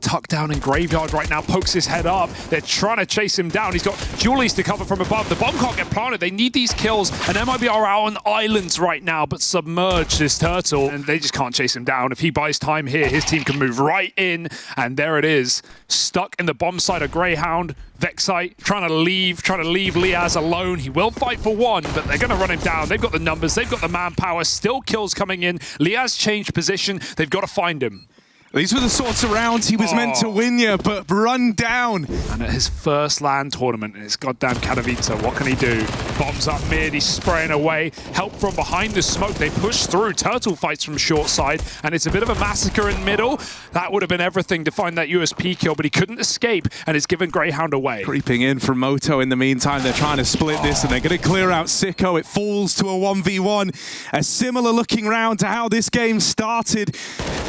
tucked down in Graveyard right now, pokes his head up. They're trying to chase him down. He's got Julies to cover from above. The bomb can't get planted. They need these kills, and MIBR are out on islands right now, but submerge this turtle, and they just can't chase him down. If he buys time here, his team can move right in, and there it is. Stuck in the bomb side of Grayhound. Vexite trying to leave Liaz alone. He will fight for one, but they're going to run him down. They've got the numbers, they've got the manpower, still kills coming in. Liaz changed position. They've got to find him. These were the sorts of rounds he was meant to win you, but run down. And at his first LAN tournament in his goddamn Katowice, what can he do? Bombs up mid, he's spraying away. Help from behind the smoke, they push through. Turtle fights from short side, and it's a bit of a massacre in middle. That would have been everything to find that USP kill, but he couldn't escape, and it's given Grayhound away. Creeping in from Moto in the meantime. They're trying to split this, and they're going to clear out Sicko. It falls to a 1v1. A similar looking round to how this game started.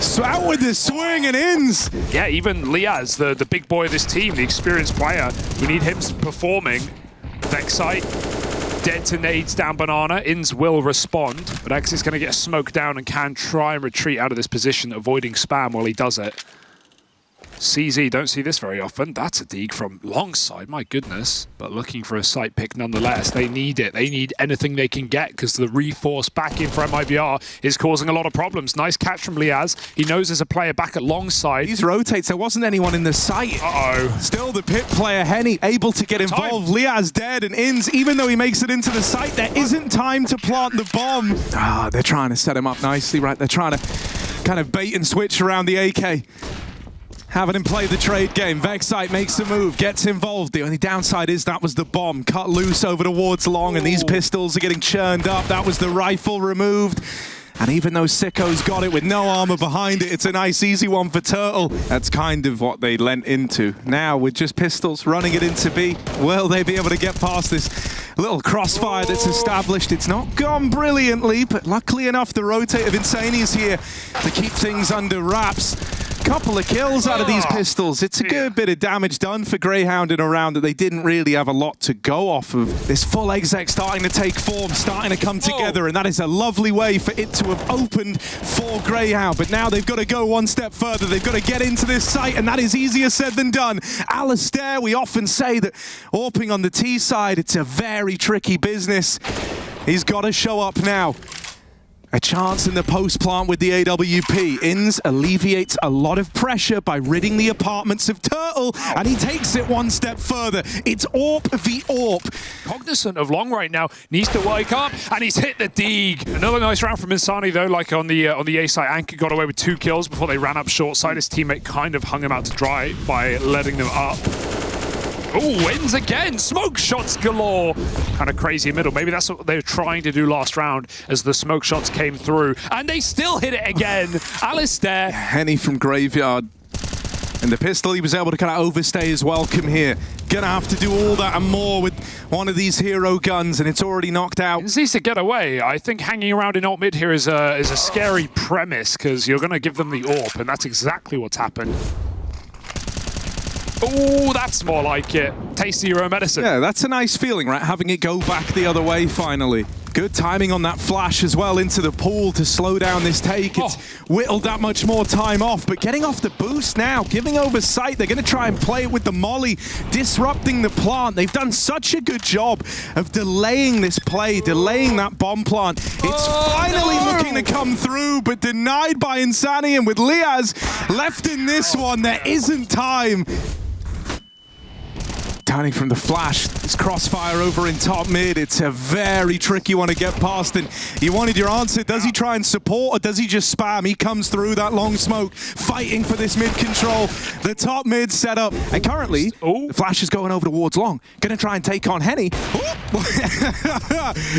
So out with the swing and ins. Yeah, even Liaz, the big boy of this team, the experienced player, we need him performing. Vexite, detonates down Banana. ENCE will respond, but X is going to get smoked down and can try and retreat out of this position, avoiding spam while he does it. CZ, don't see this very often. That's a dig from long side, my goodness. But looking for a site pick nonetheless. They need it. They need anything they can get because the reforce back in for MIBR is causing a lot of problems. Nice catch from Liaz. He knows there's a player back at long side. These rotates, there wasn't anyone in the site. Still the pit player, Henny, able to get involved. Liaz dead, and ENCE, even though he makes it into the site, there isn't time to plant the bomb. They're trying to set him up nicely, right? They're trying to kind of bait and switch around the AK. Having him play the trade game. Vexite makes a move, gets involved. The only downside is that was the bomb. Cut loose over towards long, and these pistols are getting churned up. That was the rifle removed. And even though Sicko's got it with no armor behind it, it's a nice easy one for Turtle. That's kind of what they lent into. Now, with just pistols running it into B, will they be able to get past this little crossfire that's established? It's not gone brilliantly, but luckily enough, the rotate of Insane is here to keep things under wraps. Couple of kills out of these pistols. It's a good bit of damage done for Grayhound in a round that they didn't really have a lot to go off of. This full exec starting to take form, starting to come together, and that is a lovely way for it to have opened for Grayhound. But now they've got to go one step further. They've got to get into this site, and that is easier said than done. Alistair, we often say that AWPing on the T side, it's a very tricky business. He's got to show up now. A chance in the post plant with the AWP. ENCE alleviates a lot of pressure by ridding the apartments of Turtle, and he takes it one step further. It's AWP v AWP. Cognizant of long right now, needs to wake up, and he's hit the dig. Another nice round from Insani though, like on the A side. Anchor got away with 2 kills before they ran up short side. His teammate kind of hung him out to dry by letting them up. Oh, wins again. Smoke shots galore. Kind of crazy in middle. Maybe that's what they were trying to do last round as the smoke shots came through. And they still hit it again. Alistair. Henny from Graveyard. And the pistol, he was able to kind of overstay his welcome here. Gonna have to do all that and more with one of these hero guns, and it's already knocked out. It needs to get away. I think hanging around in alt mid here is a scary premise because you're going to give them the AWP, and that's exactly what's happened. Oh, that's more like it. Taste of your own medicine. Yeah, that's a nice feeling, right? Having it go back the other way finally. Good timing on that flash as well into the pool to slow down this take. It's whittled that much more time off, but getting off the boost now, giving over sight. They're going to try and play it with the molly, disrupting the plant. They've done such a good job of delaying this play, delaying that bomb plant. It's finally looking to come through, but denied by Insani, and with Liaz left in this one, there isn't time. Turning from the flash, this crossfire over in top mid, it's a very tricky one to get past, and you wanted your answer. Does he try and support, or does he just spam? He comes through that long smoke, fighting for this mid control. The top mid setup, and currently, the flash is going over towards long. Gonna try and take on Henny.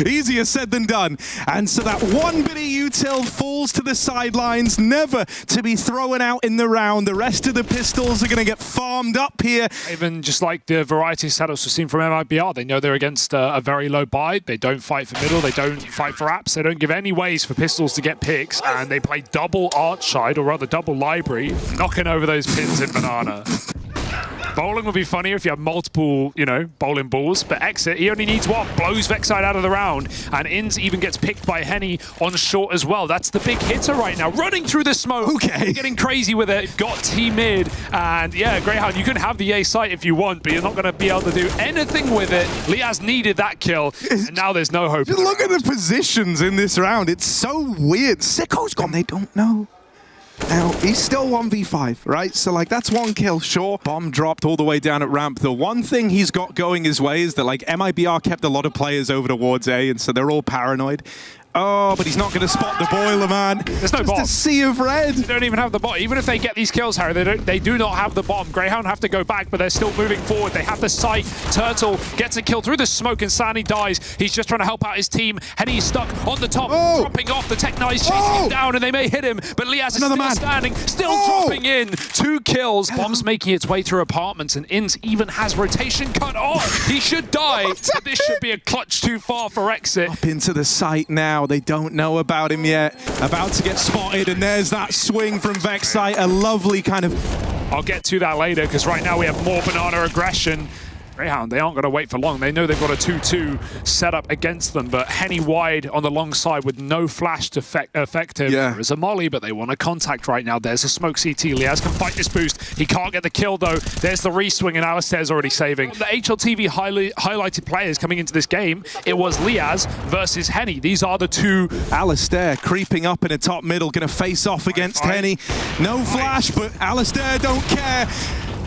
Easier said than done. And so that one bit of util falls to the sidelines, never to be thrown out in the round. The rest of the pistols are gonna get farmed up here. Even just like the variety of setups we've seen from MIBR, they know they're against a very low buy. They don't fight for middle, they don't fight for apps, they don't give any ways for pistols to get picks, and they play double arch side, or rather double library, knocking over those pins in Banana. Bowling would be funnier if you have multiple, you know, bowling balls, but Exit, he only needs one. Blows Vexite out of the round, and ENCE even gets picked by Henny on short as well. That's the big hitter right now, running through the smoke. Okay. Getting crazy with it. Got T mid, and yeah, Grayhound, you can have the A site if you want, but you're not going to be able to do anything with it. Liaz needed that kill, and now there's no hope. Look at the positions in this round. It's so weird. Sicko's gone. They don't know. Now, he's still 1v5, right? So, like, that's one kill, sure. Bomb dropped all the way down at ramp. The one thing he's got going his way is that, like, MIBR kept a lot of players over towards A, and so they're all paranoid. Oh, but he's not going to spot the boiler, man. There's no bomb. Just a sea of red. They don't even have the bomb. Even if they get these kills, Harry, they do not have the bomb. Grayhound have to go back, but they're still moving forward. They have the sight. Turtle gets a kill through the smoke, and Sandy dies. He's just trying to help out his team. Henny's stuck on the top, dropping off. The Tech9 is chasing him down, and they may hit him, but Liaz is still standing, still dropping in. 2 kills. Bomb's making its way through apartments, and ENCE even has rotation cut off. He should die, but this should be a clutch too far for Exit. Up into the site now. They don't know about him yet. About to get spotted, and there's that swing from Vexite. A lovely kind of... I'll get to that later, because right now we have more banana aggression. Grayhound, they aren't going to wait for long. They know they've got a 2-2 set up against them, but Henny wide on the long side with no flash to affect him. Yeah. There is a molly, but they want a contact right now. There's a smoke CT. Liaz can fight this boost. He can't get the kill, though. There's the re-swing, and Alistair's already saving. The HLTV highlighted players coming into this game, it was Liaz versus Henny. These are the two. Alistair creeping up in a top middle, going to face off against Henny. No flash, but Alistair don't care.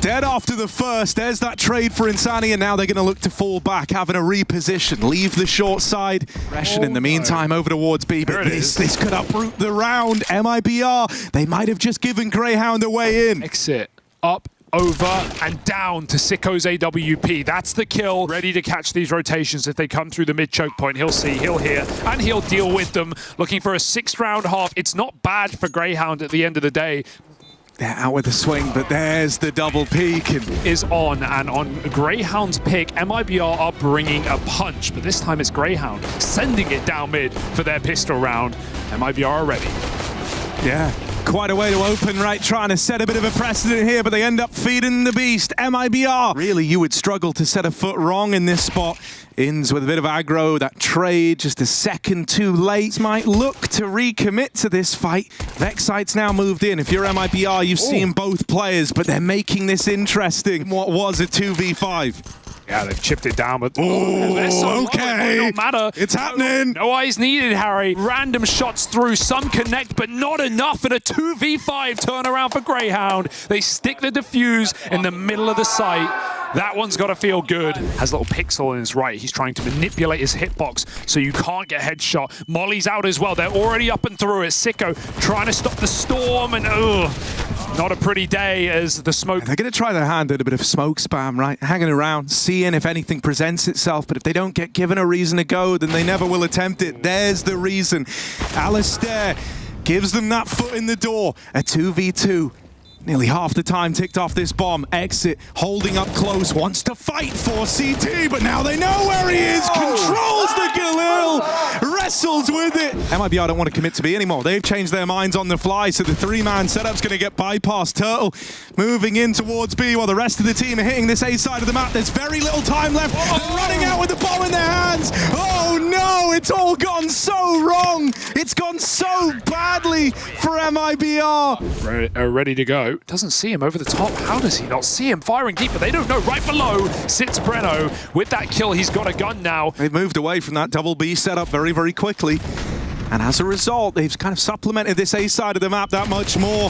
Dead after the first. There's that trade for Insani, and now they're going to look to fall back, having a reposition, leave the short side. Aggression in the meantime over towards B, but this could uproot the round. MIBR, they might have just given Grayhound a way in. Exit up, over, and down to Sicko's AWP. That's the kill. Ready to catch these rotations if they come through the mid-choke point. He'll see, he'll hear, and he'll deal with them. Looking for a 6th-round half. It's not bad for Grayhound at the end of the day. They're out with the swing, but there's the double peek. Is on, and on Grayhound's pick, MIBR are bringing a punch, but this time it's Grayhound sending it down mid for their pistol round. MIBR are ready. Yeah, quite a way to open, right? Trying to set a bit of a precedent here, but they end up feeding the beast. MIBR. Really, you would struggle to set a foot wrong in this spot. ENCE with a bit of aggro, that trade just a second too late. Might look to recommit to this fight. Vexite's now moved in. If you're MIBR, you've seen both players, but they're making this interesting. What was a 2v5? Yeah, they've chipped it down, but okay. It don't matter. It's happening. No eyes needed, Harry. Random shots through, some connect, but not enough. And a 2v5 turnaround for Grayhound. They stick the defuse in the middle of the site. That one's got to feel good. Has a little pixel in his right. He's trying to manipulate his hitbox so you can't get headshot. Molly's out as well. They're already up and through it. Sicko trying to stop the storm, and not a pretty day as the smoke. They're going to try their hand at a bit of smoke spam, right? Hanging around, seeing if anything presents itself. But if they don't get given a reason to go, then they never will attempt it. There's the reason. Alistair gives them that foot in the door. A 2v2. Nearly half the time ticked off this bomb. Exit, holding up close, wants to fight for CT, but now they know where he is. Controls the Galil, wrestles with it. MIBR don't want to commit to B anymore. They've changed their minds on the fly, so the 3-man setup's going to get bypassed. Turtle moving in towards B while the rest of the team are hitting this A side of the map. There's very little time left. They're running out with the bomb in their hands. Oh no, it's all gone so wrong. It's gone so badly for MIBR. Ready to go. Doesn't see him over the top. How does he not see him? Firing deep, but they don't know. Right below sits Breno. With that kill, he's got a gun now. They've moved away from that double B setup very, very quickly. And as a result, they've kind of supplemented this A side of the map that much more.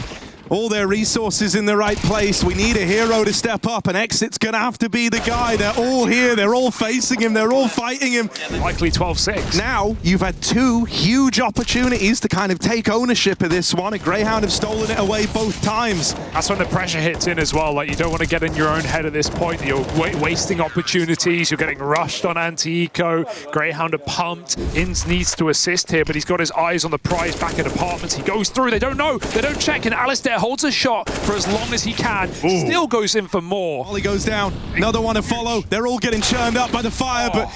All their resources in the right place. We need a hero to step up, and Exit's gonna have to be the guy. They're all here, they're all facing him, they're all fighting him. Likely 12-6. Now, you've had 2 huge opportunities to kind of take ownership of this one, and Grayhound have stolen it away both times. That's when the pressure hits in as well. Like, you don't want to get in your own head at this point. You're wasting opportunities, you're getting rushed on anti-eco. Grayhound are pumped. ENCE needs to assist here, but he's got his eyes on the prize back at apartments. He goes through, they don't know, they don't check, and Alistair holds a shot for as long as he can. Still goes in for more. Molly goes down. Another one to follow. They're all getting churned up by the fire, but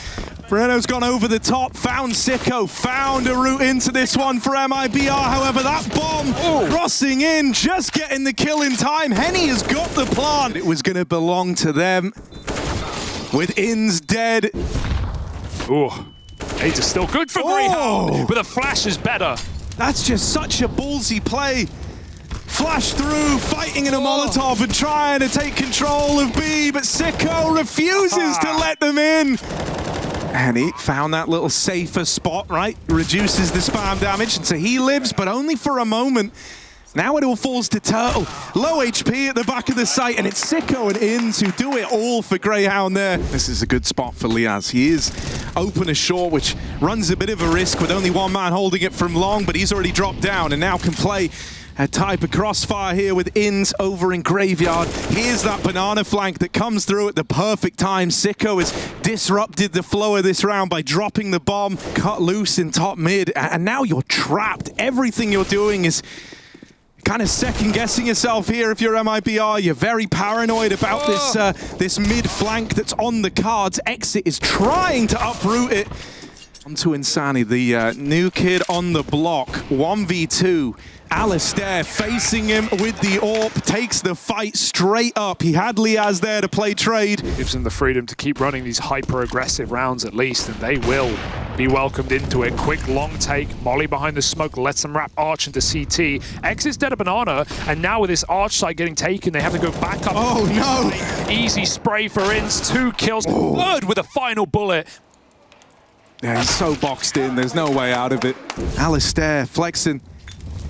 Breno's gone over the top, found Sicko, found a route into this one for MIBR. However, that bomb crossing in, just getting the kill in time. Henny has got the plant. It was going to belong to them. With ENCE dead. Ooh, AIDS is still good for Grayhound, but the flash is better. That's just such a ballsy play. Flash through, fighting in a Molotov and trying to take control of B, but Sicko refuses to let them in. And he found that little safer spot, right? Reduces the spam damage, and so he lives, but only for a moment. Now it all falls to Turtle. Low HP at the back of the site, and it's Sicko and ENCE who do it all for Grayhound there. This is a good spot for Liaz. He is open as short, which runs a bit of a risk with only one man holding it from long, but he's already dropped down and now can play a type of crossfire here with ENCE over in Graveyard. Here's that banana flank that comes through at the perfect time. Sicko has disrupted the flow of this round by dropping the bomb, cut loose in top mid, and now you're trapped. Everything you're doing is kind of second-guessing yourself here if you're MIBR. You're very paranoid about this mid flank that's on the cards. Exit is trying to uproot it. Onto Insani, the new kid on the block. 1v2. Alistair facing him with the AWP, takes the fight straight up. He had Liaz there to play trade. Gives them the freedom to keep running these hyper-aggressive rounds at least, and they will be welcomed into it. Quick, long take. Molly behind the smoke lets them wrap Arch into CT. X is dead a banana, and now with this Arch site getting taken, they have to go back up. Oh, no! Easy spray for ENCE. 2 kills. Third with a final bullet. Yeah, he's so boxed in. There's no way out of it. Alistair flexing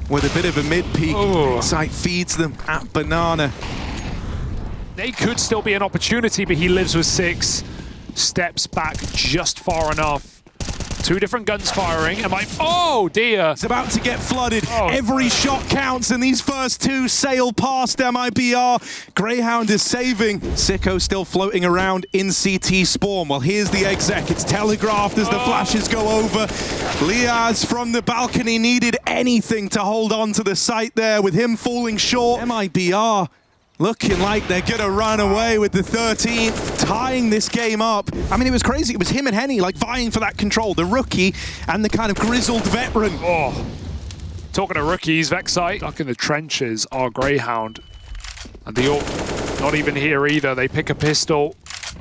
with a bit of a mid-peak. Site feeds them at banana. They could still be an opportunity, but he lives with 6. Steps back just far enough. 2 different guns firing. Oh dear! It's about to get flooded. Every shot counts, and these first 2 sail past MIBR. Grayhound is saving. Sicko still floating around in CT spawn. Well, here's the exec. It's telegraphed as the flashes go over. Liaz from the balcony needed anything to hold on to the site there. With him falling short, MIBR looking like they're gonna run away with the 13th, tying this game up. I mean, it was crazy. It was him and Henny like vying for that control, the rookie and the kind of grizzled veteran. Talking to rookies, Vexite stuck in the trenches are Grayhound. And the AWP not even here either. They pick a pistol.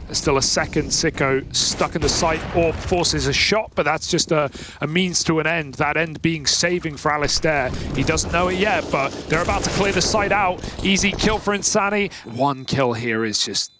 There's still a second. Sicko stuck in the site. AWP forces a shot, but that's just a means to an end. That end being saving for Alistair. He doesn't know it yet, but they're about to clear the site out. Easy kill for Insani. 1 kill here is just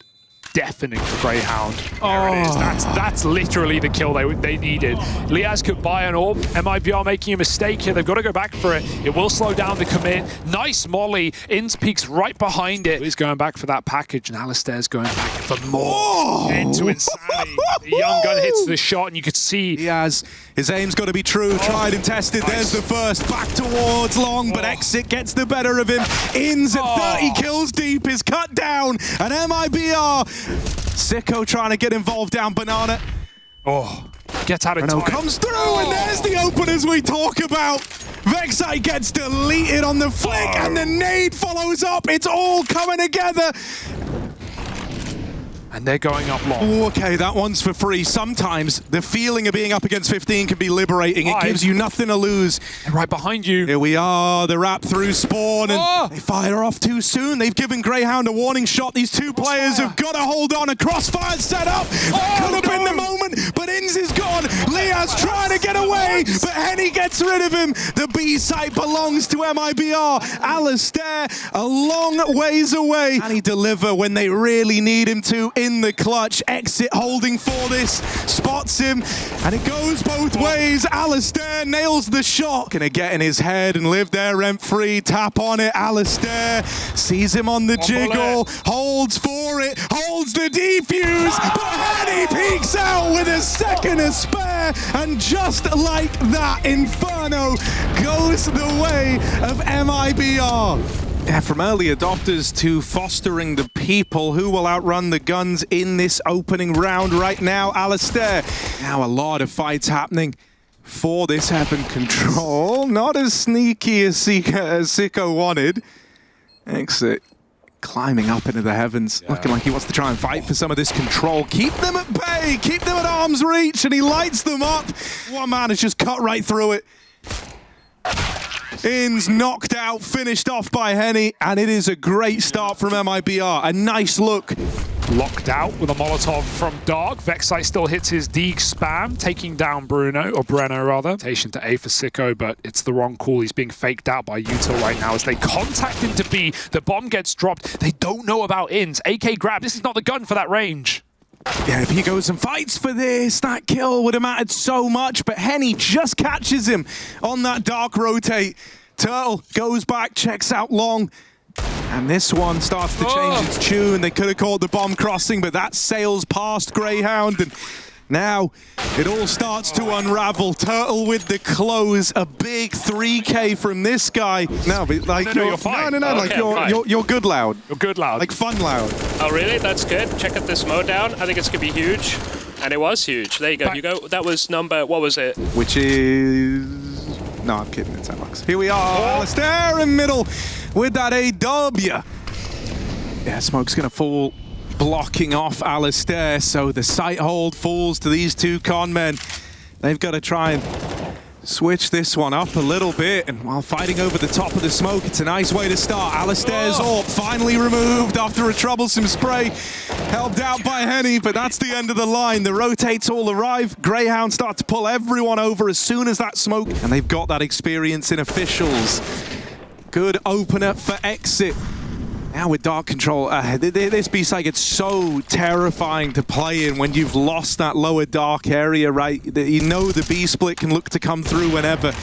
deafening for Grayhound. There it is. That's literally the kill they needed. Liaz could buy an AWP. MIBR making a mistake here. They've got to go back for it. It will slow down the commit. Nice molly. ENCE peeks right behind it. He's going back for that package, and Alistair's going back for more. Into Insani. The young gun hits the shot, and you could see his aim's got to be true. Tried and tested. There's the first. Back towards long, but Exit gets the better of him. ENCE at 30 kills deep is cut down, and MIBR. Sicko trying to get involved down banana. Gets out of time. Comes through, and there's the openers we talk about. Vexite gets deleted on the flick, and the nade follows up. It's all coming together. And they're going up long. Okay, that one's for free. Sometimes the feeling of being up against 15 can be liberating. It gives you nothing to lose. And right behind you. Here we are, the wrap through spawn, and they fire off too soon. They've given Grayhound a warning shot. These 2 players have got to hold on. A crossfire set up. That could have been the moment, but ENCE is gone. Liaz trying to get away, but Henny gets rid of him. The B site belongs to MIBR. Alistair a long ways away. And he deliver when they really need him to. In the clutch, Exit holding for this, spots him, and it goes both ways. Alistair nails the shot. Gonna get in his head and live there rent-free. Tap on it, Alistair sees him on the jiggle, holds for it, holds the defuse, but Henny peeks out with a second to spare, and just like that, Inferno goes the way of MIBR. Yeah, from early adopters to fostering the people who will outrun the guns in this opening round right now. Alistair, now a lot of fights happening for this heaven control. Not as sneaky as Sicko wanted. Exit climbing up into the heavens, looking like he wants to try and fight for some of this control. Keep them at bay, keep them at arm's reach, and he lights them up. One man has just cut right through it. ENCE knocked out, finished off by Henny, and it is a great start from MIBR. A nice look. Locked out with a Molotov from Dark. Vexite still hits his Deeg spam, taking down Breno rather. Rotation to A for Sicko, but it's the wrong call. He's being faked out by Util right now as they contact into B. The bomb gets dropped. They don't know about ENCE. AK grab. This is not the gun for that range. Yeah, if he goes and fights for this, that kill would have mattered so much, but Henny just catches him on that Dark rotate. Turtle goes back, checks out long, and this one starts to change its tune. They could have called the bomb crossing, but that sails past Grayhound, and now it all starts to unravel. Turtle with the close, a big 3K from this guy. No, but like you're fine. No, Okay, like you're good loud. You're good loud. Like fun loud. Oh, really? That's good. Check out this mode down. I think it's going to be huge. And it was huge. There you go, Hugo. That was number, what was it? Which is... No, I'm kidding. It's Alex. Here we are. Alistair in middle with that AW. Yeah, smoke's going to fall, blocking off Alistair. So the sight hold falls to these two con men. They've got to try and switch this one up a little bit, and while fighting over the top of the smoke, it's a nice way to start. Alistair's AWP finally removed after a troublesome spray. Helped out by Henny, but that's the end of the line. The rotates all arrive. Greyhound start to pull everyone over as soon as that smoke, and they've got that experience in officials. Good opener for exit. Now with Dark Control, this B-side gets so terrifying to play in when you've lost that lower dark area, right? You know the B-split can look to come through whenever.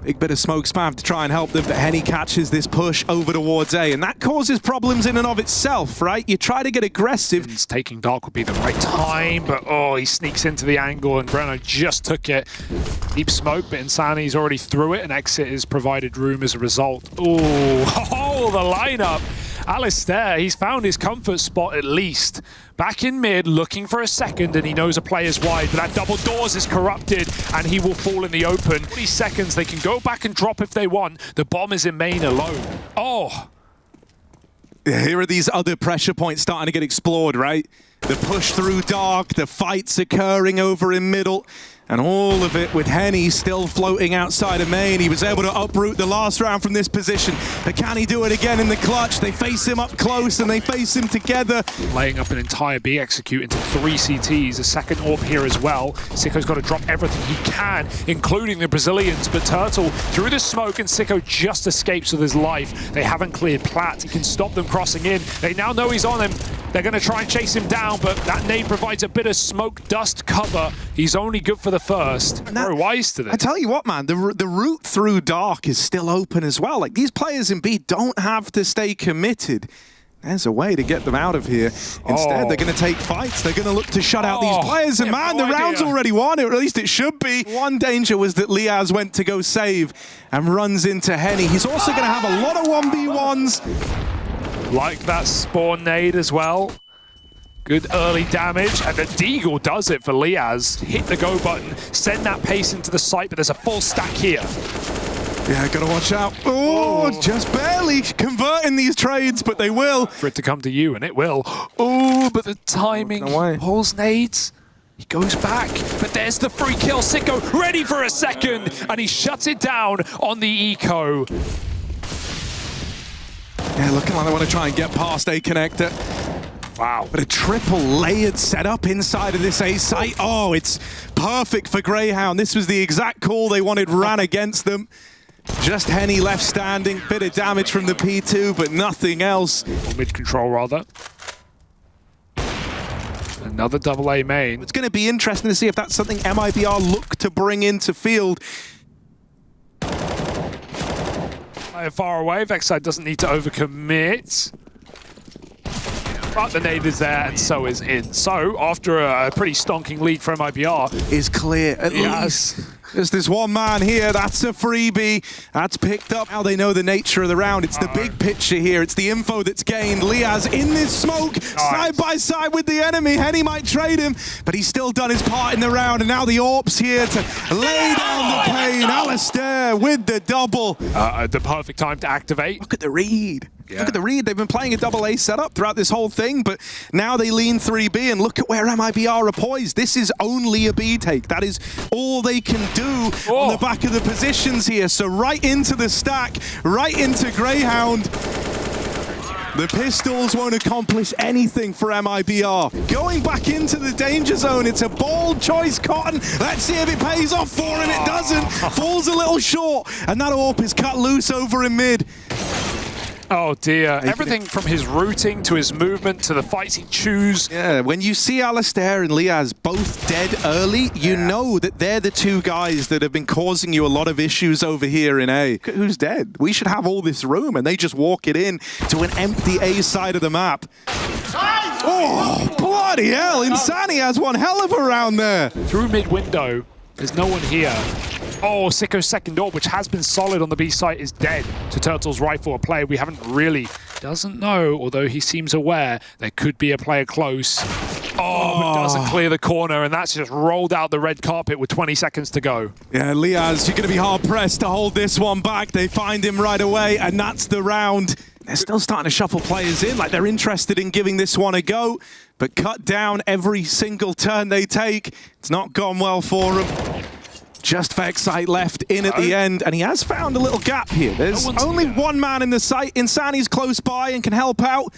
Big bit of smoke spam to try and help them, but Henny catches this push over towards A, and that causes problems in and of itself, right? You try to get aggressive. Taking Dark would be the right time, but he sneaks into the angle, and Breno just took it. Deep smoke, but Insani's already through it, and Exit is provided room as a result. Oh, the lineup. Alistair, he's found his comfort spot at least. Back in mid, looking for a second, and he knows a player's wide, but that double doors is corrupted, and he will fall in the open. 40 seconds, they can go back and drop if they want. The bomb is in main alone. Here are these other pressure points starting to get explored, right? The push through Dark, the fights occurring over in middle, and all of it with Henny still floating outside of main. He was able to uproot the last round from this position, but can he do it again in the clutch? They face him up close and they face him together. Laying up an entire B execute into 3 CTs, a second AWP here as well. Sicko's got to drop everything he can, including the Brazilians, but Turtle through the smoke, and Sicko just escapes with his life. They haven't cleared Platt. He can stop them crossing in. They now know he's on him. They're going to try and chase him down, but that nade provides a bit of smoke dust cover. He's only good for the first. Very wise to this. I tell you what, man, the route through Dark is still open as well. Like, these players in B don't have to stay committed. There's a way to get them out of here. Instead, they're going to take fights. They're going to look to shut out these players. And man, the round's already won, or at least it should be. One danger was that Liaz went to go save and runs into Henny. He's also going to have a lot of 1v1s. Like that spawn nade as well. Good early damage, and the Deagle does it for Liaz. Hit the go button, send that pace into the site, but there's a full stack here. Yeah, gotta watch out. Just barely converting these trades, but they will. For it to come to you, and it will. But the timing. Pulls nades. He goes back, but there's the free kill. Sicko ready for a second, and he shuts it down on the eco. Yeah, looking like they want to try and get past A connector. Wow. But a triple layered setup inside of this A site. It's perfect for Greyhound. This was the exact call they wanted ran against them. Just Henny left standing. Bit of damage from the P2, but nothing else. Or mid control, rather. Another double A main. It's going to be interesting to see if that's something MIBR look to bring into field. Far away, Vexite doesn't need to overcommit. But the nade is there, and so is ENCE. So, after a pretty stonking lead from MIBR, is clear at least. There's this one man here, that's a freebie. That's picked up. How they know the nature of the round. It's the big picture here. It's the info that's gained. Liaz in this smoke, side by side with the enemy. Henny might trade him, but he's still done his part in the round. And now the AWP's here to lay down the pain. Alistair with the double. The perfect time to activate. Look at the read. Look at the read. They've been playing a double A setup throughout this whole thing, but now they lean 3B, and look at where MIBR are poised. This is only a B take. That is all they can do on the back of the positions here. So right into the stack, right into Grayhound. The pistols won't accomplish anything for MIBR. Going back into the danger zone, it's a bold choice, Cotton. Let's see if it pays off for him. It doesn't. Falls a little short, and that AWP is cut loose over in mid. Oh dear. Everything from his routing to his movement to the fights he chooses. Yeah, when you see Alistair and Liaz both dead early, you know that they're the two guys that have been causing you a lot of issues over here in A. Who's dead? We should have all this room, and they just walk it in to an empty A side of the map. Oh, bloody hell. Insani has one hell of a round there. Through mid window, there's no one here. Oh, Sicko's second AWP, which has been solid on the B site, is dead to Turtle's rifle, a player we haven't really, doesn't know, although he seems aware there could be a player close. Oh, but doesn't clear the corner, and that's just rolled out the red carpet with 20 seconds to go. Yeah, Liaz, you're going to be hard-pressed to hold this one back. They find him right away, and that's the round. They're still starting to shuffle players in, like they're interested in giving this one a go, but cut down every single turn they take. It's not gone well for them. Just Vexite left in at the end, and he has found a little gap here. There's only one man in the site. Insani's close by and can help out.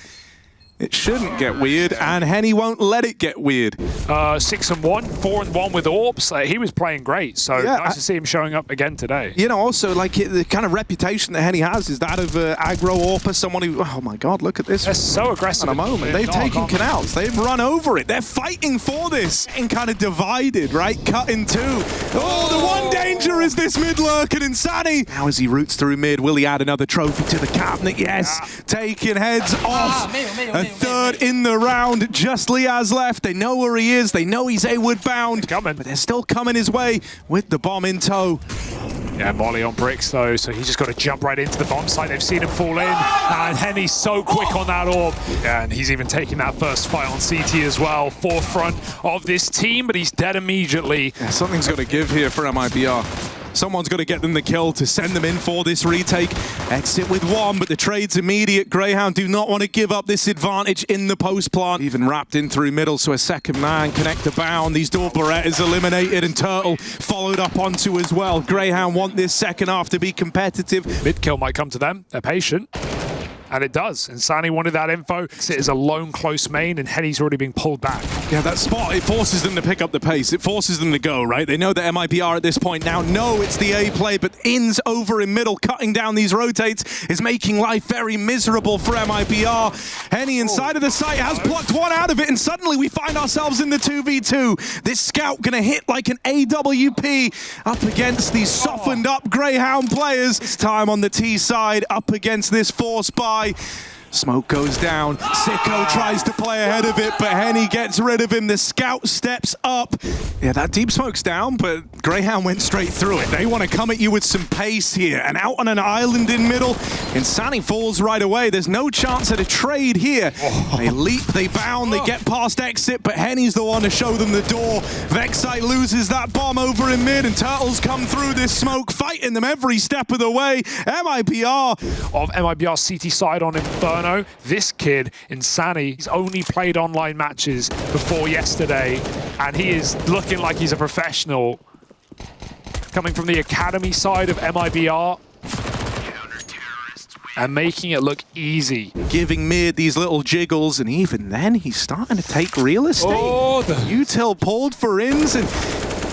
It shouldn't get weird, and Henny won't let it get weird. 6-1, 4-1 with AWPs. He was playing great, so nice to see him showing up again today. You know, also, like, the kind of reputation that Henny has is that of aggro AWPer, someone who, oh my god, look at this. They're so aggressive. At a moment. They've taken canals. They've run over it. They're fighting for this. And kind of divided, right? Cut in two. Oh, the one danger is this mid lurk, and Insani. Now as he roots through mid, will he add another trophy to the cabinet? Yes. Taking heads off. A third in the round. Just Liaz left. They know where he is. They know he's A-Wood bound. But they're still coming his way with the bomb in tow. Yeah, Molly on bricks though, so he's just got to jump right into the bomb site. They've seen him fall in, and Henny's so quick on that AWP. Yeah, and he's even taking that first fight on CT as well. Forefront of this team, but he's dead immediately. Yeah, something's got to give here for MIBR. Someone's got to get them the kill to send them in for this retake. Exit with one, but the trade's immediate. Grayhound do not want to give up this advantage in the post plant. Even wrapped in through middle, so a second man connect the bound. These door Berettas eliminated, and Turtle followed up onto as well. Grayhound want this second half to be competitive. Mid kill might come to them. They're patient. And it does. And Sani wanted that info. It is a lone close main, and Henny's already being pulled back. Yeah, that spot, it forces them to pick up the pace. It forces them to go, right? They know that MIBR at this point now know it's the A play, but INS over in middle, cutting down these rotates, is making life very miserable for MIBR. Henny inside of the site has plucked one out of it, and suddenly we find ourselves in the 2v2. This scout gonna hit like an AWP up against these softened up Grayhound players. This time on the T side, up against this force bar. Smoke goes down. Sicko tries to play ahead of it, but Henny gets rid of him. The scout steps up. Yeah, that deep smoke's down, but Grayhound went straight through it. They want to come at you with some pace here. And out on an island in middle, Insani falls right away. There's no chance at a trade here. They leap, they bound, they get past exit, but Henny's the one to show them the door. Vexite loses that bomb over in mid, and Turtles come through this smoke, fighting them every step of the way. MIBR. Of MIBR CT side on Inferno. This kid, Insani, he's only played online matches before yesterday, and he is looking like he's a professional. Coming from the academy side of MIBR and making it look easy. Giving mid these little jiggles, and even then he's starting to take real estate. Oh, the util pulled for INS, and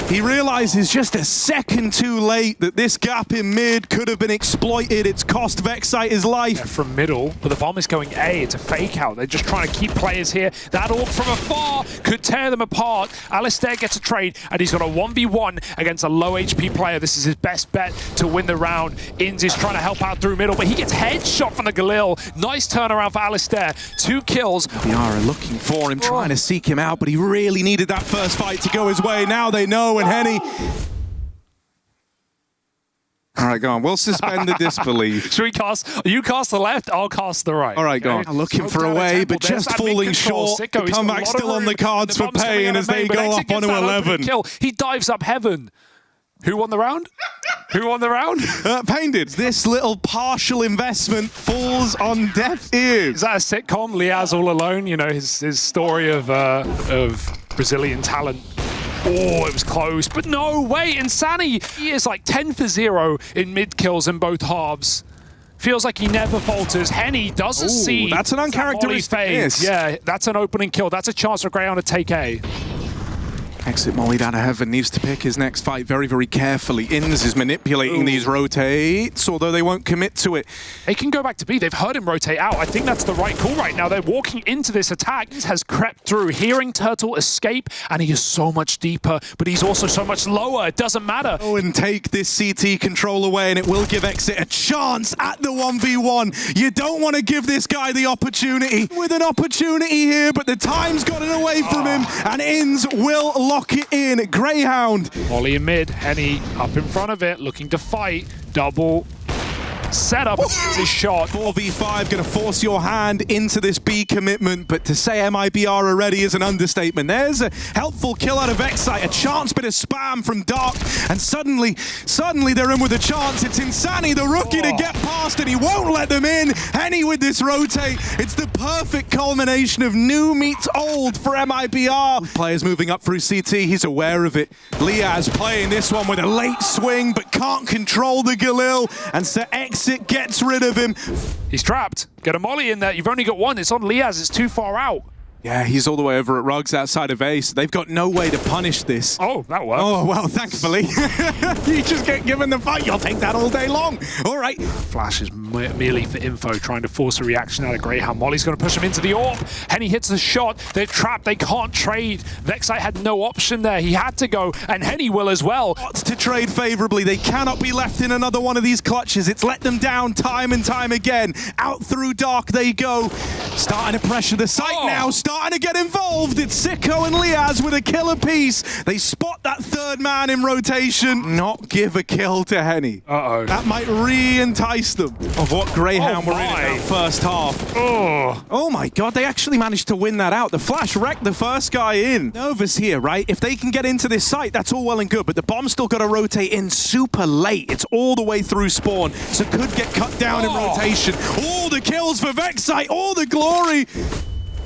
he realizes just a second too late that this gap in mid could have been exploited. It's cost Vexite his life. Yeah, from middle, but the bomb is going A. It's a fake out. They're just trying to keep players here. That AWP from afar could tear them apart. Alistair gets a trade, and he's got a 1v1 against a low HP player. This is his best bet to win the round. INS is trying to help out through middle, but he gets headshot from the Galil. Nice turnaround for Alistair. 2 kills. Yara looking for him, trying to seek him out, but he really needed that first fight to go his way. Now they know, and Henny. All right, go on. We'll suspend the disbelief. Should we cast? You cast the left, I'll cast the right. All right, go on. Looking for a way, but just falling short. The comeback still on the cards for Payne as they go up onto 11. He dives up heaven. Who won the round? Who won the round? Painted. This little partial investment falls on deaf ears. Is that a sitcom? Liaz all alone? You know, his story of Brazilian talent. Oh, it was close, but no, wait, ENCE, he is like 10 for 0 in mid kills in both halves. Feels like he never falters. Henny doesn't see. That's an uncharacteristic miss. Yeah, that's an opening kill. That's a chance for Grayhound to take A. Exit mollied out of heaven, needs to pick his next fight very, very carefully. INS is manipulating these rotates, although they won't commit to it. They can go back to B. They've heard him rotate out. I think that's the right call right now. They're walking into this attack. He has crept through, hearing Turtle escape, and he is so much deeper, but he's also so much lower. It doesn't matter. Oh, and take this CT control away, and it will give Exit a chance at the 1v1. You don't want to give this guy the opportunity. With an opportunity here, but the time's gotten away from him, and INS will lock it in. Grayhound. Molly in mid, Henny up in front of it, looking to fight. Double setup, his shot. 4v5, gonna force your hand into this B commitment, but to say MIBR already is an understatement. There's a helpful kill out of XANTARES, a chance bit of spam from Dark, and suddenly they're in with a chance. It's ENCE, the rookie, to get past, and he won't let them in. Henny with this rotate. It's the perfect culmination of new meets old for MIBR. Players moving up through CT, he's aware of it. Liaz playing this one with a late swing, but can't control the Galil, and so Exit gets rid of him. He's trapped. Get a molly in there. You've only got one. It's on Liaz. It's too far out. Yeah, he's all the way over at Rugs outside of A, so they've got no way to punish this. Oh, that worked. Oh, well, thankfully. You just get given the fight. You'll take that all day long. All right. Flash is merely for info, trying to force a reaction out of Grayhound. Molly's going to push him into the AWP. Henny hits the shot. They're trapped. They can't trade. Vexite had no option there. He had to go, and Henny will as well. To trade favorably. They cannot be left in another one of these clutches. It's let them down time and time again. Out through Dark they go. Starting to pressure the site now. Starting to get involved. It's Sicko and Liaz with a kill apiece. They spot that third man in rotation. Not give a kill to Henny. Uh-oh. That might re-entice them of what Grayhound were in that first half. Oh my god, they actually managed to win that out. The flash wrecked the first guy in. Nervous here, right? If they can get into this site, that's all well and good, but the bomb's still got to rotate in super late. It's all the way through spawn, so could get cut down in rotation. All the kills for Vexite, all the glory.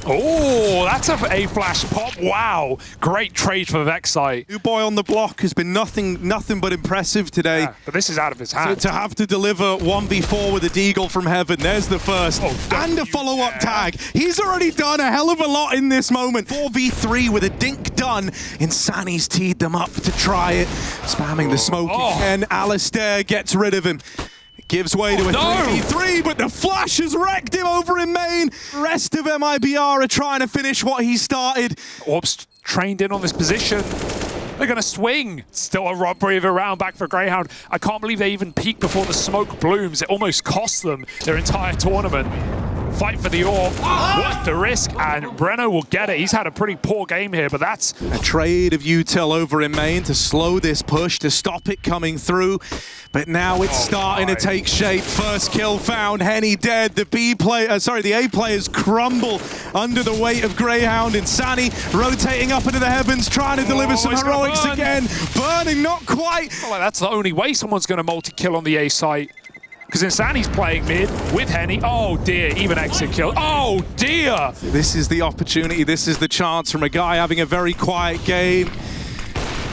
Oh, that's a flash pop. Wow. Great trade for Vexite. New boy on the block has been nothing but impressive today. Yeah, but this is out of his hands. So to have to deliver 1v4 with a deagle from heaven, there's the first. And a follow-up tag. He's already done a hell of a lot in this moment. 4v3 with a dink done. ENCE's teed them up to try it. Spamming the smoke again. Alistair gets rid of him. Gives way to a 3v3, but the flash has wrecked him over in main. Rest of MIBR are trying to finish what he started. orbz trained in on this position. They're going to swing. Still a robbery of a round back for Grayhound. I can't believe they even peaked before the smoke blooms. It almost cost them their entire tournament. Fight for the AWP. What the risk? And Breno will get it. He's had a pretty poor game here, but that's a trade of util over in main to slow this push, to stop it coming through. But now it's starting to take shape. First kill found. Henny dead. The the A players crumble under the weight of Grayhound. ENCE rotating up into the heavens, trying to deliver some heroics again. Burning, not quite. Well, that's the only way someone's going to multi-kill on the A site. Because ENCE's playing mid with Henny. Oh dear, even exit kill. Oh dear! This is the opportunity, this is the chance from a guy having a very quiet game.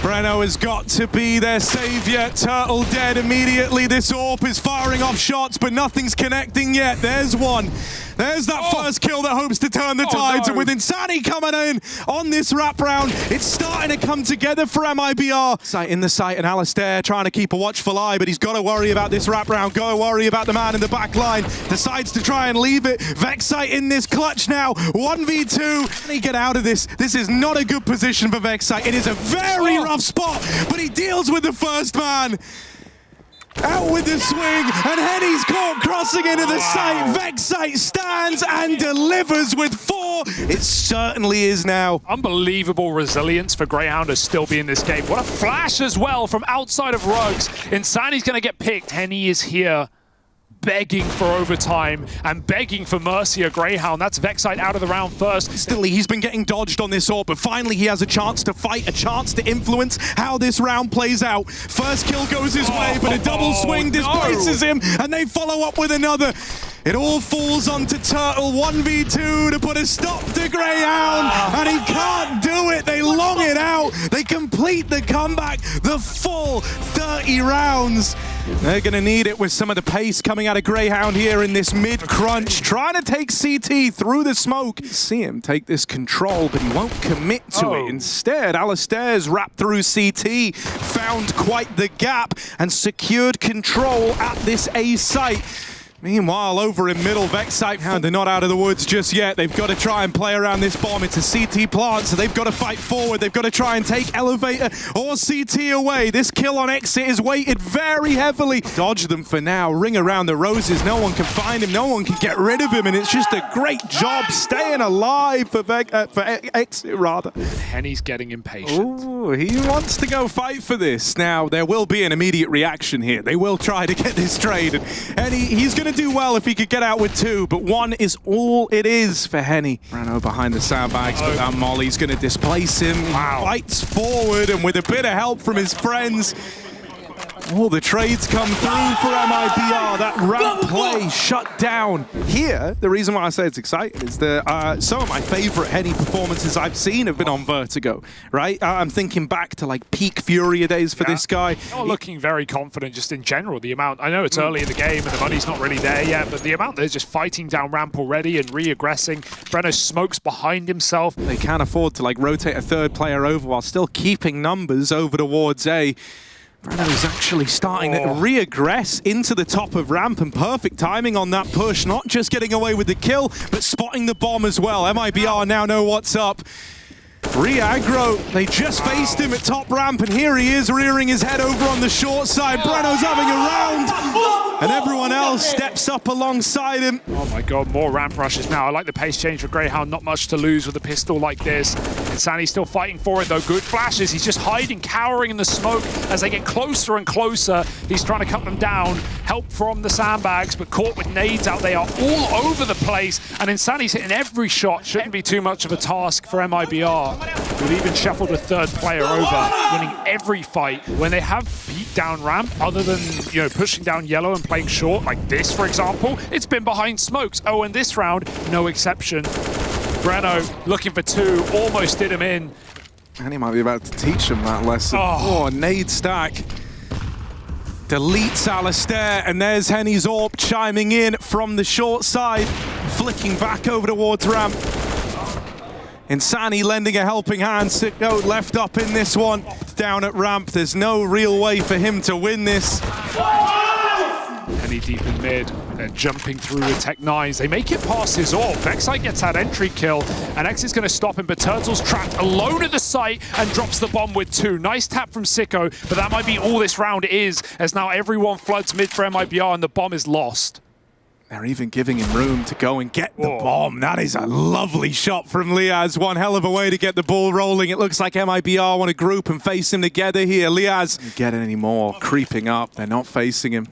Breno has got to be their savior. Turtle dead immediately. This AWP is firing off shots, but nothing's connecting yet. There's one. There's that first kill that hopes to turn the tides. And with ENCE coming in on this wrap round, it's starting to come together for MIBR. Sight in the site, and Alistair trying to keep a watchful eye, but he's got to worry about this wrap round. Got to worry about the man in the back line. Decides to try and leave it. Vexite in this clutch now. 1v2. Can he get out of this? This is not a good position for Vexite. It is a very rough spot, but he deals with the first man. Out with the swing, and Henny's caught crossing into the site. Vexite stands and delivers with 4. It certainly is now. Unbelievable resilience for Grayhound to still be in this game. What a flash as well from outside of Rugs. ENCE's going to get picked. Henny is here. begging for overtime and begging for mercy of Grayhound. That's Vexite out of the round first. Still, he's been getting dodged on this AWP, but finally he has a chance to fight, a chance to influence how this round plays out. First kill goes his way, but a double swing displaces him, and they follow up with another. It all falls onto Turtle, 1v2 to put a stop to Grayhound, and he can't do it. They long it out. They complete the comeback, the full 30 rounds. They're going to need it with some of the pace coming out of Grayhound here in this mid-crunch, trying to take CT through the smoke. See him take this control, but he won't commit to it. Instead, Alistair's wrapped through CT, found quite the gap, and secured control at this A site. Meanwhile, over in middle, Vexite, they're not out of the woods just yet. They've got to try and play around this bomb. It's a CT plant, so they've got to fight forward. They've got to try and take Elevator or CT away. This kill on exit is weighted very heavily. Dodge them for now. Ring around the roses. No one can find him. No one can get rid of him, and it's just a great job staying alive for exit, rather. Henny's getting impatient. Ooh, he wants to go fight for this. Now, there will be an immediate reaction here. They will try to get this trade, and he's going to do well if he could get out with two, but one is all it is for Henny. Brano behind the sandbags, but that Molly's going to displace him. Wow. He fights forward, and with a bit of help from his friends, all the trades come through for MIBR. That ramp play shut down. Here, the reason why I say it's exciting is that some of my favorite Henny performances I've seen have been on Vertigo, right? I'm thinking back to like peak FURIA days for this guy. Not looking very confident just in general. The amount, I know it's early in the game and the money's not really there yet, but the amount they're just fighting down ramp already and re-aggressing. Breno smokes behind himself. They can't afford to like rotate a third player over while still keeping numbers over towards A. Breno's actually starting to re-aggress into the top of ramp, and perfect timing on that push. Not just getting away with the kill, but spotting the bomb as well. MIBR now know what's up. Re-aggro, they just faced him at top ramp, and here he is rearing his head over on the short side. Breno's having a round, and everyone else steps up alongside him. Oh my god, more ramp rushes now. I like the pace change for Grayhound, not much to lose with a pistol like this. Insani's still fighting for it though, good flashes. He's just hiding, cowering in the smoke as they get closer and closer. He's trying to cut them down. Help from the sandbags, but caught with nades out. They are all over the place, and Insani's hitting every shot. Shouldn't be too much of a task for MIBR. We've even shuffled a third player over, winning every fight. When they have beat down ramp, other than pushing down yellow and playing short, like this for example, it's been behind smokes. Oh, and this round, no exception. Breno looking for two, almost did him in. And he might be about to teach him that lesson. Oh, nade stack. Deletes Alistair, and there's Henny's AWP chiming in from the short side, flicking back over towards ramp. Insani lending a helping hand. Sicko left up in this one. Down at ramp, there's no real way for him to win this. Henny deep in mid, they're jumping through with Tech 9s. They make it past his AWP. Vexite gets that entry kill, and X is going to stop him, but Turtle's trapped alone at the site and drops the bomb with two. Nice tap from Sicko, but that might be all this round is, as now everyone floods mid for MIBR and the bomb is lost. They're even giving him room to go and get the bomb. That is a lovely shot from Liaz. One hell of a way to get the ball rolling. It looks like MIBR want to group and face him together here. Liaz can't get any more. Creeping up. They're not facing him.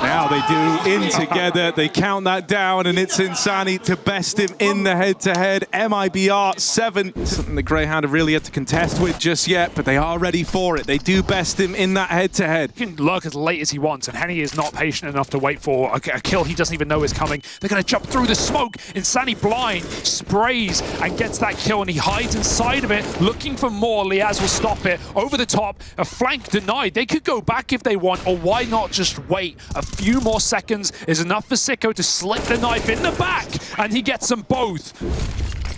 Now they do, in together, they count that down, and it's Insani to best him in the head-to-head. MIBR 7, something the Grayhound have really had to contest with just yet, but they are ready for it. They do best him in that head-to-head. He can lurk as late as he wants, and Henny is not patient enough to wait for a kill he doesn't even know is coming. They're going to jump through the smoke. Insani blind, sprays, and gets that kill, and he hides inside of it, looking for more. Liaz will stop it. Over the top, a flank denied. They could go back if they want, or why not just wait? A few more seconds is enough for Sicko to slip the knife in the back, and he gets them both.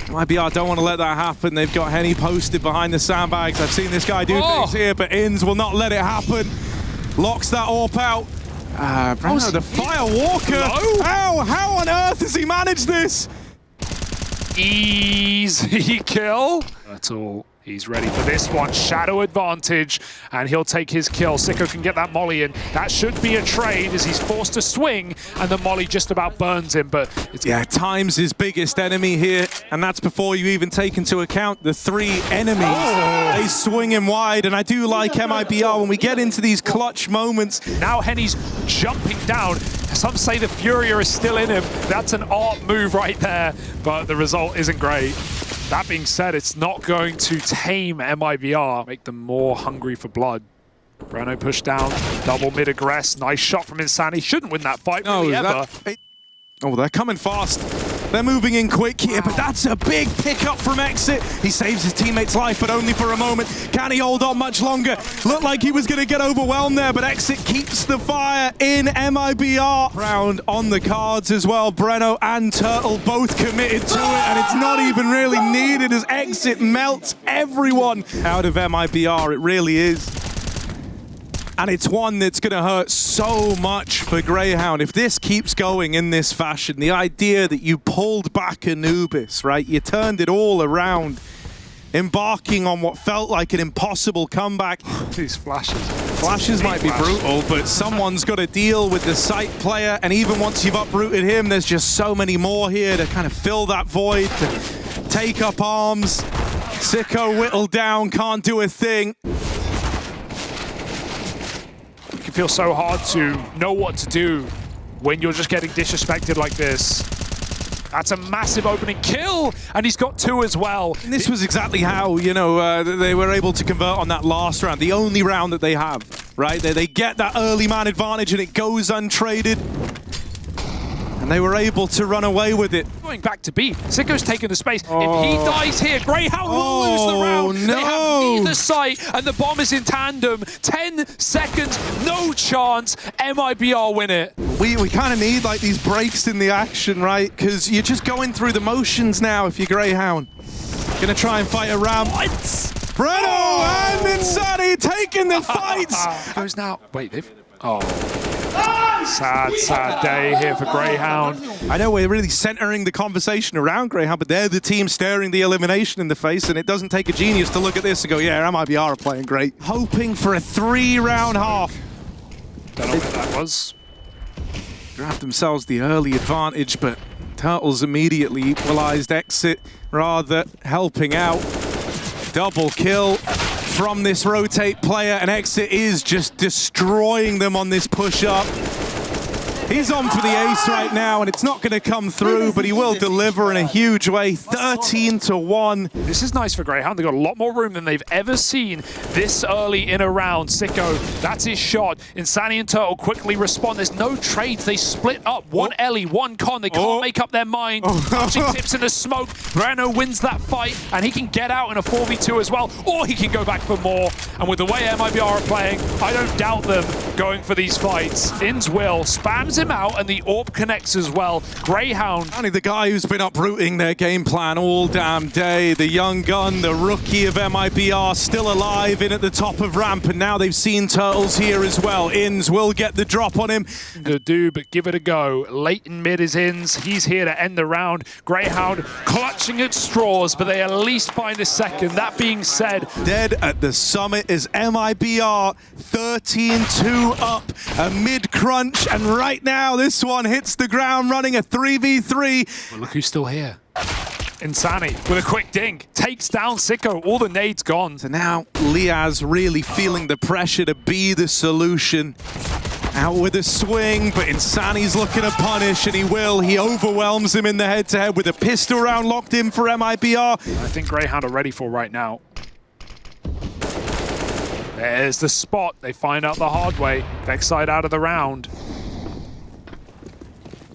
MIBR don't want to let that happen. They've got Henny posted behind the sandbags. I've seen this guy do things here, but INS will not let it happen. Locks that AWP out. Breno, the Firewalker. How on earth has he managed this? Easy kill. That's all. He's ready for this one. Shadow advantage, and he'll take his kill. Sicko can get that molly in. That should be a trade as he's forced to swing, and the molly just about burns him, but it's... Yeah, time's his biggest enemy here, and that's before you even take into account the 3 enemies. Oh. They swing him wide, and I do like MIBR when we get into these clutch moments. Now Henny's jumping down. Some say the FURIA is still in him. That's an art move right there, but the result isn't great. That being said, it's not going to tame MIBR, make them more hungry for blood. Breno pushed down, double mid-aggress. Nice shot from INCE. Shouldn't win that fight, really, ever. Oh, they're coming fast. They're moving in quick here, but that's a big pickup from Exit. He saves his teammate's life, but only for a moment. Can he hold on much longer? Looked like he was going to get overwhelmed there, but Exit keeps the fire in MIBR. Round on the cards as well. Breno and Turtle both committed to it, and it's not even really needed as Exit melts everyone out of MIBR. It really is. And it's one that's going to hurt so much for Grayhound. If this keeps going in this fashion, the idea that you pulled back Anubis, right? You turned it all around, embarking on what felt like an impossible comeback. These flashes. Flashes might be brutal, but someone's got to deal with the site player, and even once you've uprooted him, there's just so many more here to kind of fill that void, to take up arms. Sicko whittled down, can't do a thing. It can feel so hard to know what to do when you're just getting disrespected like this. That's a massive opening kill, and he's got 2 as well. And this was exactly how, you know, they were able to convert on that last round, the only round that they have, right? They get that early man advantage, and it goes untraded. And they were able to run away with it. Going back to B, Sicko's taking the space. If he dies here, Grayhound will lose the round. No. They have neither site, and the bomb is in tandem. 10 seconds, no chance. MIBR win it. We kind of need like these breaks in the action, right? Because you're just going through the motions now if you're Grayhound. Gonna try and fight around. What? Breno and INCE taking the fights. Goes now. Wait, they've... Oh. Sad day here for Grayhound. I know we're really centering the conversation around Grayhound, but they're the team staring the elimination in the face, and it doesn't take a genius to look at this and go, yeah, MIBR are playing great. Hoping for a 3-round half. Don't know what that was. Grabbed themselves the early advantage, but Turtles immediately equalized. Exit rather helping out. Double kill from this rotate player, and Exit is just destroying them on this push-up. He's on for the ace right now, and it's not going to come through, but he will deliver in a huge way. 13-1. This is nice for Grayhound. They've got a lot more room than they've ever seen this early in a round. Sicko, that's his shot. INCE and Turtle quickly respond. There's no trades. They split up. One Ellie, one Con. They can't make up their mind. Touching tips in the smoke. Breno wins that fight, and he can get out in a 4v2 as well, or he can go back for more. And with the way MIBR are playing, I don't doubt them going for these fights. INCE will spams him out, and the AWP connects as well. Grayhound. Only the guy who's been uprooting their game plan all damn day. The young gun, the rookie of MIBR, still alive in at the top of ramp, and now they've seen Turtles here as well. INCE will get the drop on him. To do, but give it a go. Late in mid is INCE. He's here to end the round. Grayhound clutching at straws, but they at least find a second. That being said, dead at the summit is MIBR, 13-2 up, a mid-crunch, and right now this one hits the ground running, a 3v3. Well, look who's still here. INCE with a quick dink, takes down Sicko, all the nades gone. So now Liaz really feeling the pressure to be the solution. Out with a swing, but INCE's looking to punish, and he will. He overwhelms him in the head-to-head with a pistol round locked in for MIBR. I think Grayhound are ready for right now. There's the spot. They find out the hard way. Vexside out of the round.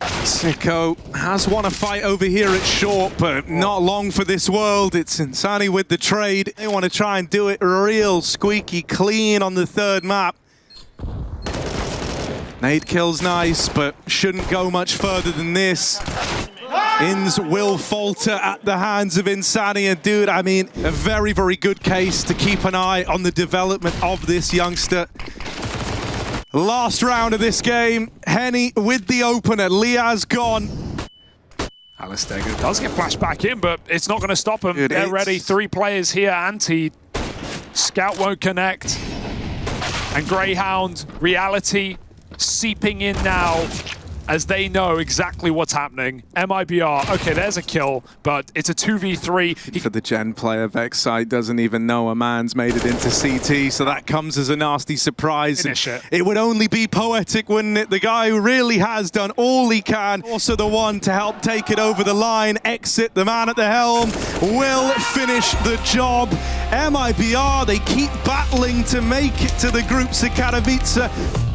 Sicko has won a fight over here at short, but not long for this world. It's INCE with the trade. They want to try and do it real squeaky clean on the 3rd map. Nade kill's nice, but shouldn't go much further than this. INCE will falter at the hands of INCE. And dude, I mean, a very, very good case to keep an eye on the development of this youngster. Last round of this game, Henny with the opener, Liaz gone. Alistair does get flashed back in, but it's not going to stop them. Dude, they're ready. 3 players here. Anti. Scout won't connect. And Grayhound, reality seeping in now as they know exactly what's happening. MIBR, okay, there's a kill, but it's a 2v3. For the Gen player, Vexite doesn't even know a man's made it into CT, so that comes as a nasty surprise. It would only be Poetic, wouldn't it? The guy who really has done all he can. Also the one to help take it over the line. Exit, the man at the helm, will finish the job. MIBR, they keep battling to make it to the groups of Katowice.